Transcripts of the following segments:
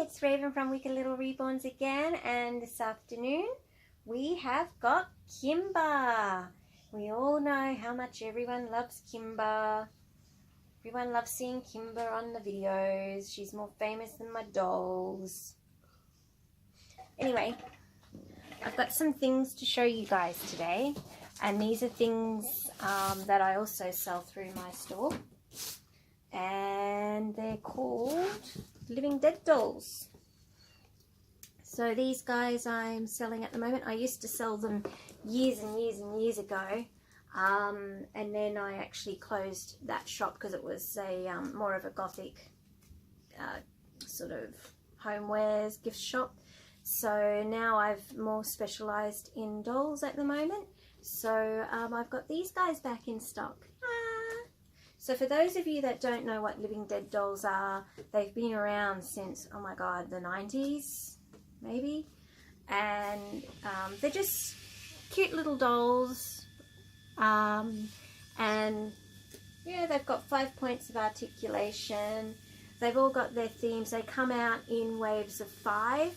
it's Raven from Wicked Little Reborns again, and this afternoon we have got Kimber. We all know how much everyone loves Kimber. Everyone loves seeing Kimber on the videos. She's more famous than my dolls. Anyway, I've got some things to show you guys today, and these are things that I also sell through my store, and they're called Living Dead dolls. So these guys I'm selling at the moment. I used to sell them years and years and years ago, and then I actually closed that shop because it was a more of a gothic sort of homewares gift shop. So now I've more specialised in dolls at the moment. So I've got these guys back in stock. So for those of you that don't know what Living Dead dolls are, they've been around since, oh my god, the 90s maybe, and they're just cute little dolls, and yeah, they've got 5 points of articulation. They've all got their themes. They come out in waves of 5,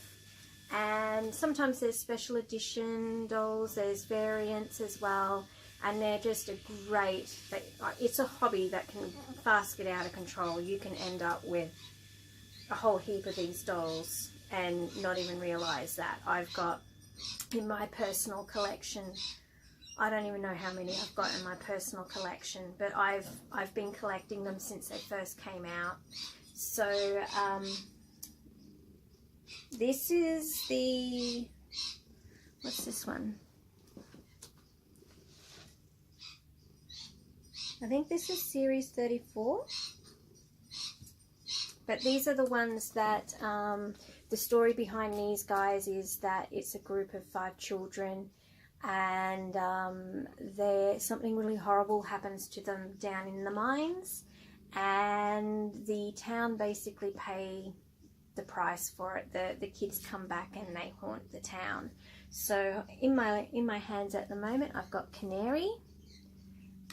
and sometimes there's special edition dolls, there's variants as well. And they're just a great, it's a hobby that can fast get out of control. You can end up with a whole heap of these dolls and not even realise that. I've got in my personal collection, I don't even know how many I've got in my personal collection, but I've been collecting them since they first came out. So this is the, what's this one? I think this is series 34, but these are the ones that, the story behind these guys is that it's a group of 5 children, and something really horrible happens to them down in the mines, and the town basically pay the price for it. The kids come back and they haunt the town. So in my hands at the moment I've got Canary.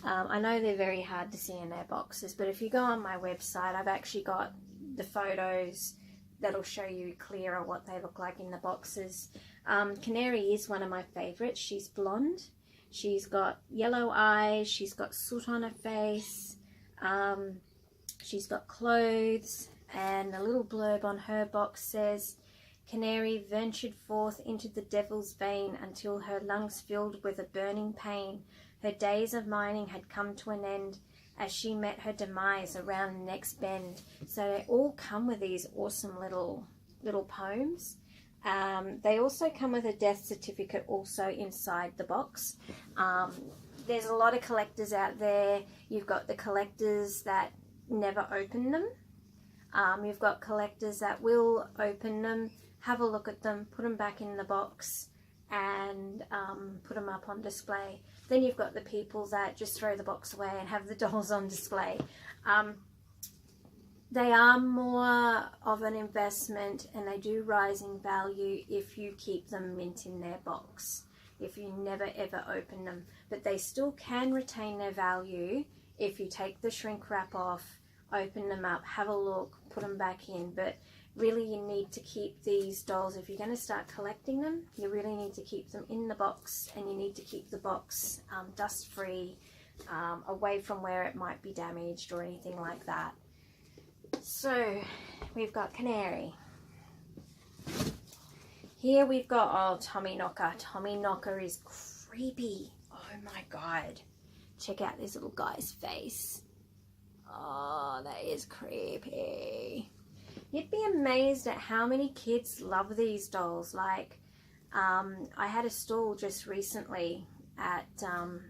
I know they're very hard to see in their boxes, but if you go on my website, I've actually got the photos that'll show you clearer what they look like in the boxes. Canary is one of my favourites. She's blonde. She's got yellow eyes. She's got soot on her face. She's got clothes, and a little blurb on her box says, Canary ventured forth into the devil's vein until her lungs filled with a burning pain. Her days of mining had come to an end as she met her demise around the next bend. So they all come with these awesome little poems. They also come with a death certificate also inside the box. There's a lot of collectors out there. You've got the collectors that never open them. You've got collectors that will open them, have a look at them, put them back in the box, and put them up on display. Then you've got the people that just throw the box away and have the dolls on display. They are more of an investment, and they do rise in value if you keep them mint in their box, if you never ever open them. But they still can retain their value if you take the shrink wrap off, open them up, have a look, put them back in. But really you need to keep these dolls, if you're going to start collecting them, you really need to keep them in the box, and you need to keep the box dust free, away from where it might be damaged or anything like that. So we've got Canary. Here we've got Tommy Knocker. Tommy Knocker is creepy. Oh my god. Check out this little guy's face. Oh, that is creepy. You'd be amazed at how many kids love these dolls. Like, I had a stall just recently at an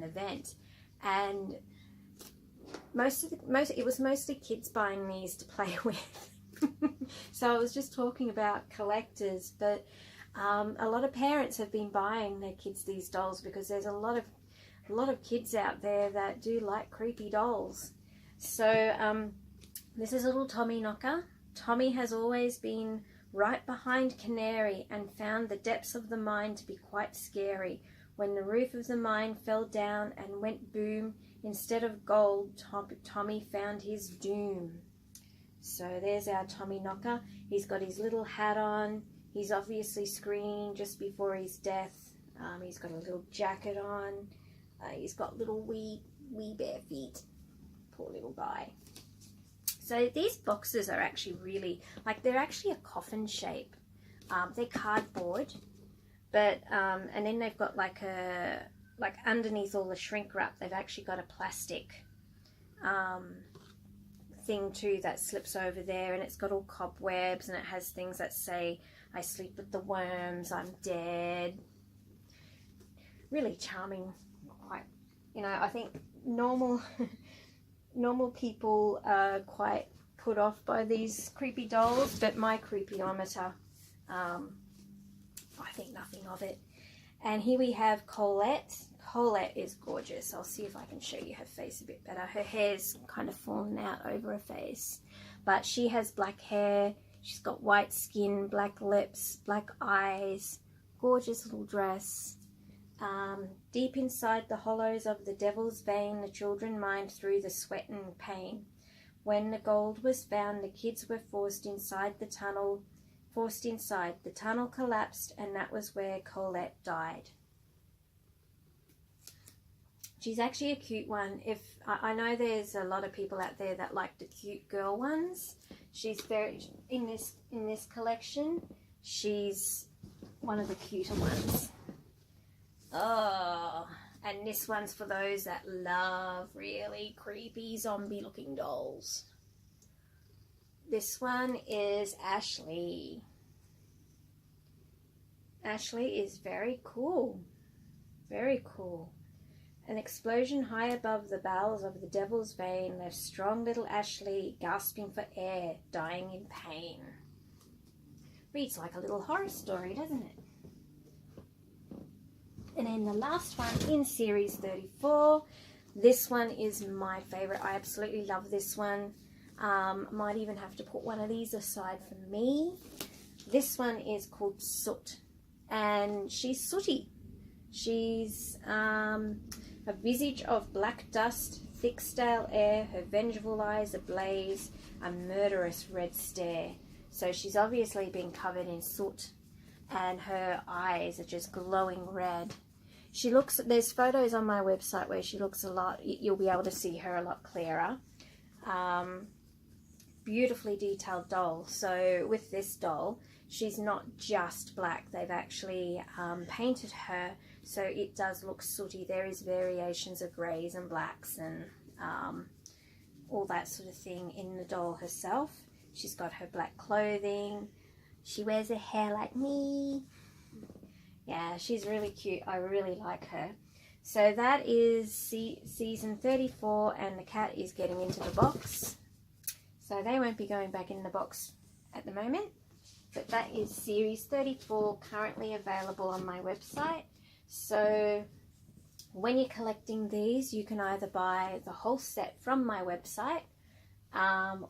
event, and it was mostly kids buying these to play with. So I was just talking about collectors, but a lot of parents have been buying their kids these dolls because there's a lot of kids out there that do like creepy dolls. So this is a little Tommy Knocker. Tommy has always been right behind Canary and found the depths of the mine to be quite scary. When the roof of the mine fell down and went boom, instead of gold, Tommy found his doom. So there's our Tommy Knocker. He's got his little hat on. He's obviously screaming just before his death. He's got a little jacket on. He's got little wee bare feet. Poor little guy. So these boxes are actually really, like, they're actually a coffin shape. They're cardboard, but, and then they've got like underneath all the shrink wrap, they've actually got a plastic thing too that slips over there, and it's got all cobwebs, and it has things that say, I sleep with the worms, I'm dead. Really charming. Quite, you know, I think normal people are quite put off by these creepy dolls, but my creepyometer, I think nothing of it. And here we have Colette. Colette is gorgeous. I'll see if I can show you her face a bit better. Her hair's kind of fallen out over her face, but she has black hair. She's got white skin, black lips, black eyes, gorgeous little dress. Deep inside the hollows of the devil's vein, the children mined through the sweat and pain. When the gold was found, the kids were forced inside. The tunnel collapsed, and that was where Colette died. She's actually a cute one. If I know there's a lot of people out there that like the cute girl ones. She's very, in this collection, she's one of the cuter ones. Oh, and this one's for those that love really creepy zombie looking dolls. This one is Ashley. Ashley is very cool. Very cool. An explosion high above the bowels of the devil's vein left strong little Ashley gasping for air, dying in pain. Reads like a little horror story, doesn't it? And then the last one in series 34. This one is my favorite. I absolutely love this one. Might even have to put one of these aside for me. This one is called Soot, and she's sooty. She's a visage of black dust, thick stale air, her vengeful eyes ablaze, a murderous red stare. So she's obviously been covered in soot, and her eyes are just glowing red. She looks, there's photos on my website where she looks a lot, you'll be able to see her a lot clearer. Beautifully detailed doll. So with this doll, she's not just black. They've actually painted her so it does look sooty. There is variations of greys and blacks and all that sort of thing in the doll herself. She's got her black clothing. She wears her hair like me. Yeah, she's really cute. I really like her. So that is season 34, and the cat is getting into the box. So they won't be going back in the box at the moment. But that is series 34, currently available on my website. So when you're collecting these, you can either buy the whole set from my website,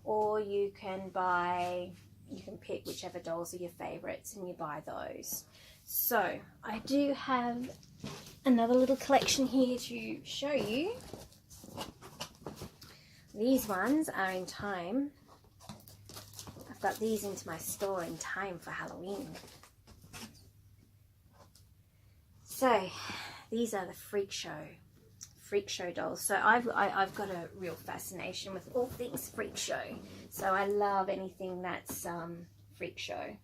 or you can pick whichever dolls are your favorites and you buy those. So I do have another little collection here to show you. These ones are in time. I've got these into my store in time for Halloween. So these are the Freak Show dolls. So I've got a real fascination with all things Freak Show. So I love anything that's Freak Show.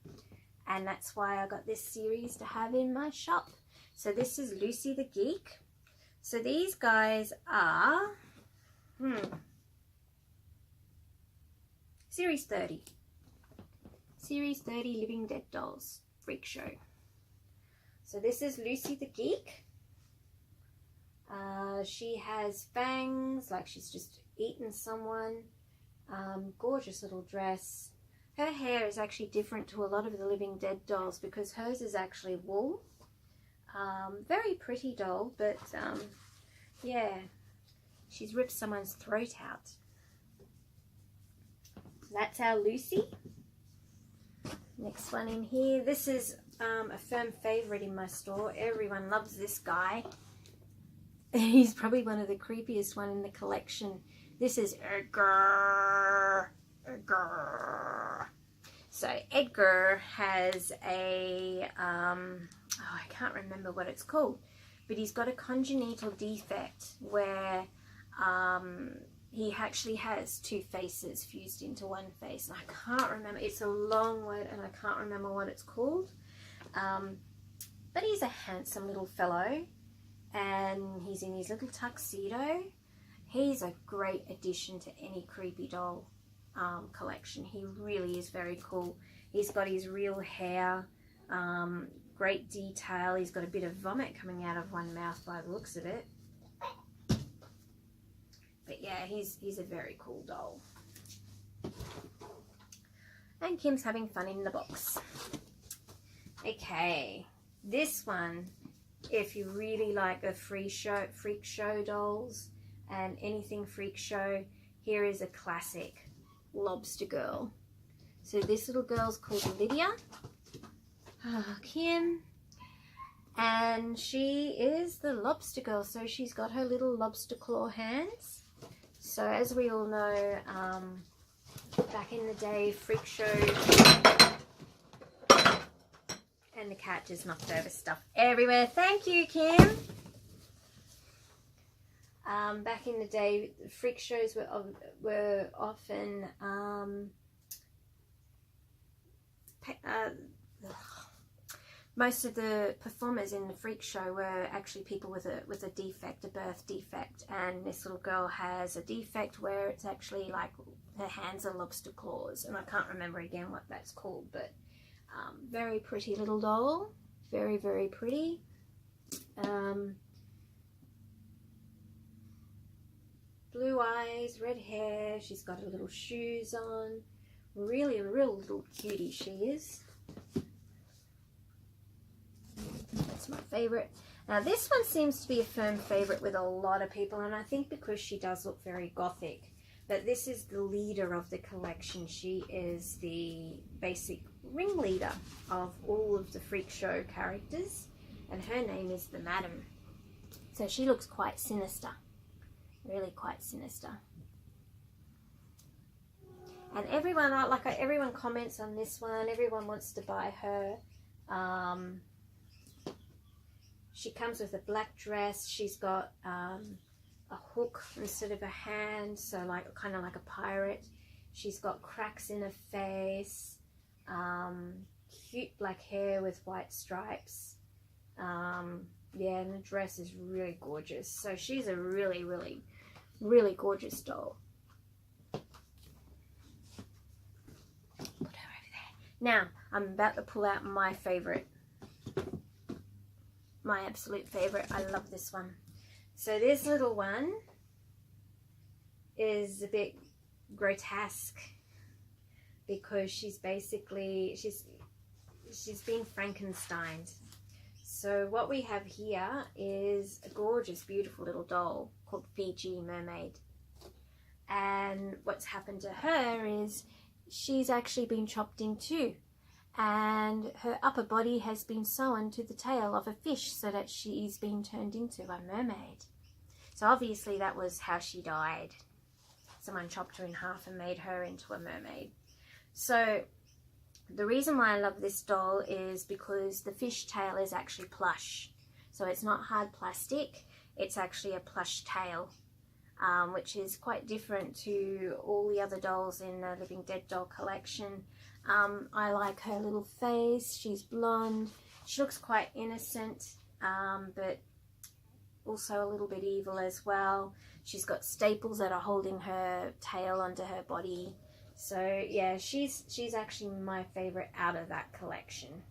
And that's why I got this series to have in my shop. So this is Lucy the Geek. So these guys are series 30. Series 30 Living Dead Dolls Freak Show. So this is Lucy the Geek. She has fangs, like she's just eaten someone. Gorgeous little dress. Her hair is actually different to a lot of the Living Dead dolls because hers is actually wool. Very pretty doll, but yeah, she's ripped someone's throat out. That's our Lucy. Next one in here. This is a firm favourite in my store. Everyone loves this guy. He's probably one of the creepiest one in the collection. This is Edgar. Edgar. So Edgar has a, I can't remember what it's called, but he's got a congenital defect where he actually has two faces fused into one face. And I can't remember, it's a long word and I can't remember what it's called. But he's a handsome little fellow and he's in his little tuxedo. He's a great addition to any creepy doll collection. He really is very cool. He's got his real hair, great detail. He's got a bit of vomit coming out of one mouth by the looks of it. But yeah, he's a very cool doll. And Kim's having fun in the box. Okay, this one, if you really like the freak show dolls and anything freak show, here is a classic, Lobster Girl. So this little girl's called Lydia, Kim, and she is the Lobster Girl. So she's got her little lobster claw hands. So as we all know, back in the day, freak show, and the cat just knocked over stuff everywhere. Thank you, Kim. Back in the day, freak shows were often most of the performers in the freak show were actually people with a defect, a birth defect, and this little girl has a defect where it's actually like her hands are lobster claws, and I can't remember again what that's called, but very pretty little doll, very, very pretty. Blue eyes, red hair, she's got her little shoes on. Really a real little cutie she is. That's my favourite. Now this one seems to be a firm favourite with a lot of people, and I think because she does look very gothic. But this is the leader of the collection. She is the basic ringleader of all of the freak show characters, and her name is the Madam. So she looks quite sinister. Really quite sinister. And everyone, everyone comments on this one. Everyone wants to buy her. She comes with a black dress. She's got a hook instead of a hand, so like kind of like a pirate. She's got cracks in her face. Cute black hair with white stripes. Yeah, and the dress is really gorgeous. So she's a really, really, really gorgeous doll. Put her over there. Now, I'm about to pull out my favourite. My absolute favourite. I love this one. So this little one is a bit grotesque because she's basically, she's been Frankensteined. So what we have here is a gorgeous, beautiful little doll called Fiji Mermaid. And what's happened to her is she's actually been chopped in two. And her upper body has been sewn to the tail of a fish so that she's been turned into a mermaid. So obviously that was how she died. Someone chopped her in half and made her into a mermaid. So the reason why I love this doll is because the fish tail is actually plush. So it's not hard plastic, it's actually a plush tail, which is quite different to all the other dolls in the Living Dead doll collection. I like her little face. She's blonde. She looks quite innocent, but also a little bit evil as well. She's got staples that are holding her tail onto her body. So yeah, she's actually my favorite out of that collection.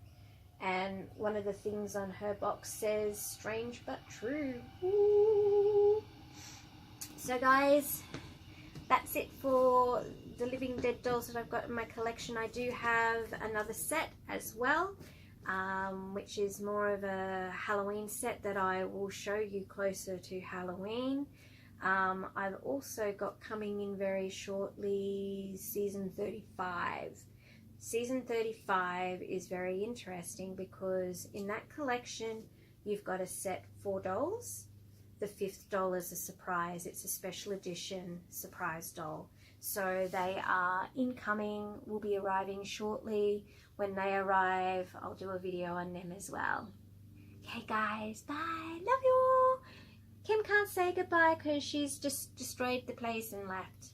And one of the things on her box says, "Strange but true." Ooh. So guys, that's it for the Living Dead dolls that I've got in my collection. I do have another set as well, which is more of a Halloween set that I will show you closer to Halloween. I've also got coming in very shortly season 35. Season 35 is very interesting because in that collection you've got a set 4 dolls. The 5th doll is a surprise. It's a special edition surprise doll. So they are incoming, will be arriving shortly. When they arrive, I'll do a video on them as well. Okay guys, bye, love you all. Kim can't say goodbye because she's just destroyed the place and left.